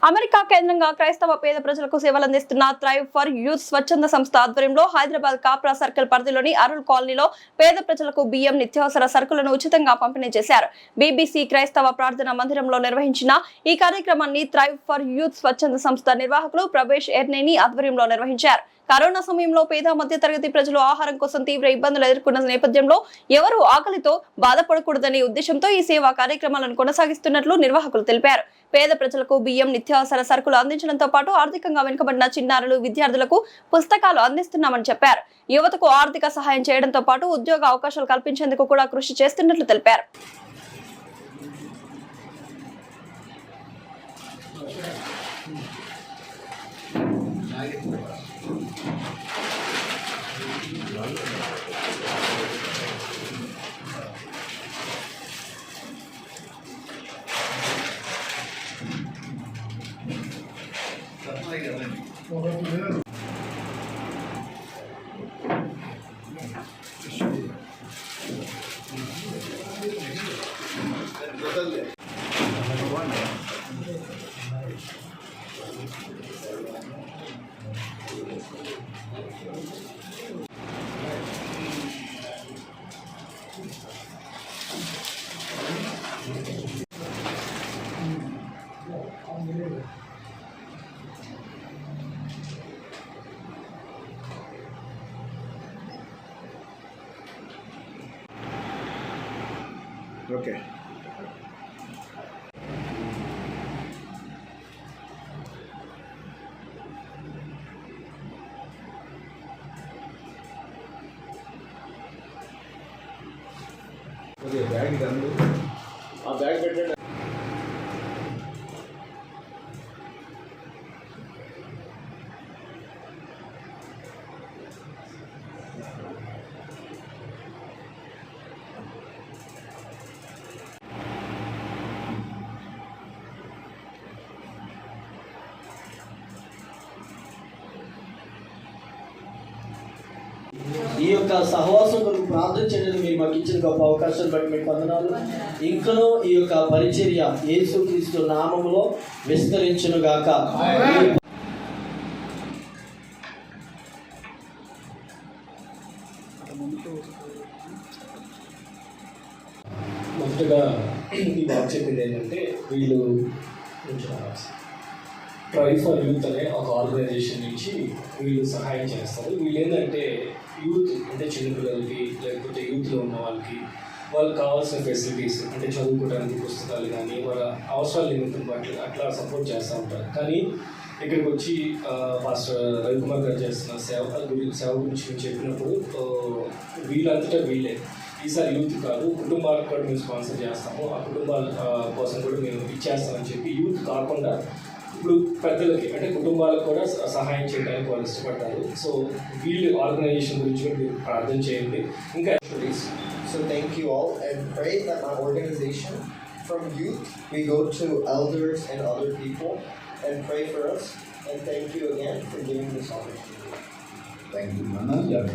America కేంద్రంగా క్రైస్తవ పేద ప్రజలకు సేవలు అందిస్తున్న థ్రైవ్ ఫర్ యూత్ స్వచ్ఛంద సంస్థ ఆధ్వర్యంలో హైదరాబాద్ కాప్రా సర్కిల్ పరిధిలోని అరుల్ కాలనీలో పేద ప్రజలకు బియ్యం నిత్యావసర సరుకులను ఉచితంగా పంపిణీ చేశారు. బీబీసీ క్రైస్తవ ప్రార్థనా మందిరంలో నిర్వహించిన ఈ కార్యక్రమాన్ని థ్రైవ్ ఫర్ యూత్ స్వచ్ఛంద సంస్థ నిర్వాహకులు ప్రవేశ్ ఎర్నేని ఆధ్వర్యంలో నిర్వహించారు. కరోనా సమయంలో పేద మధ్య తరగతి ప్రజలు ఆహారం కోసం తీవ్ర ఇబ్బందులు ఎదుర్కొన్న నేపథ్యంలో ఎవరూ ఆకలితో బాధపడకూడదనే ఉద్దేశంతో ఈ సేవా కార్యక్రమాలను కొనసాగిస్తున్నట్లు నిర్వాహకులు తెలిపారు. పేద ప్రజలకు బియ్యం నిత్యావసర సరుకులు అందించడంతో పాటు ఆర్థికంగా వెనుకబడిన చిన్నారులు విద్యార్థులకు పుస్తకాలు అందిస్తున్నామని చెప్పారు. యువతకు ఆర్థిక సహాయం చేయడంతో పాటు ఉద్యోగ అవకాశాలు కల్పించేందుకు కూడా కృషి చేస్తున్నట్లు తెలిపారు. Okay. Okay, bag done. A bag better. ఈ యొక్క సహవాసం కొరకు ప్రార్థన చేయడానికి మీరు మాకు ఇచ్చిన గొప్ప అవకాశాన్ని బట్టి మీకు వందనాలు. ఇంకనూ ఈ యొక్క పరిచర్య యేసుక్రీస్తు నామములో విస్తరించును గాక. మొదటగా ఈ బాగా చెప్పింది ఏంటంటే వీళ్ళు ట్రై ఫర్ యూత్ అనే ఒక ఆర్గనైజేషన్ నుంచి వీళ్ళు సహాయం చేస్తారు. వీళ్ళు ఏంటంటే యూత్ అంటే చిన్నపిల్లలకి లేకపోతే యూత్లో ఉన్న వాళ్ళకి కావాల్సిన ఫెసిలిటీస్ అంటే చదువుకోవడానికి పుస్తకాలు కానీ వాళ్ళ అవసరాల నిమిత్తం అట్లా సపోర్ట్ చేస్తూ ఉంటారు. కానీ ఇక్కడికి వచ్చి పాస్టర్ రవికుమార్ గారు చేస్తున్న సేవ గురించి మేము చెప్పినప్పుడు వీళ్ళంతటా వీళ్ళే ఈసారి యూత్ కాదు కుటుంబాలకు కూడా మేము స్పాన్సర్ చేస్తాము, ఆ కుటుంబాల కోసం కూడా మేము ఇచ్చేస్తామని చెప్పి యూత్ కాకుండా ఇప్పుడు పెద్దలకి అంటే కుటుంబాలకు కూడా సహాయం చేయడానికి వాళ్ళు ఇష్టపడ్డారు. సో వీళ్ళు ఆర్గనైజేషన్ గురించి కూడా మీరు ప్రార్థన చేయండి. ఇంకా So thank you all and pray that our organization from youth we go to elders and other people and pray for us, and thank you again for giving this opportunity. Thank you, Nana.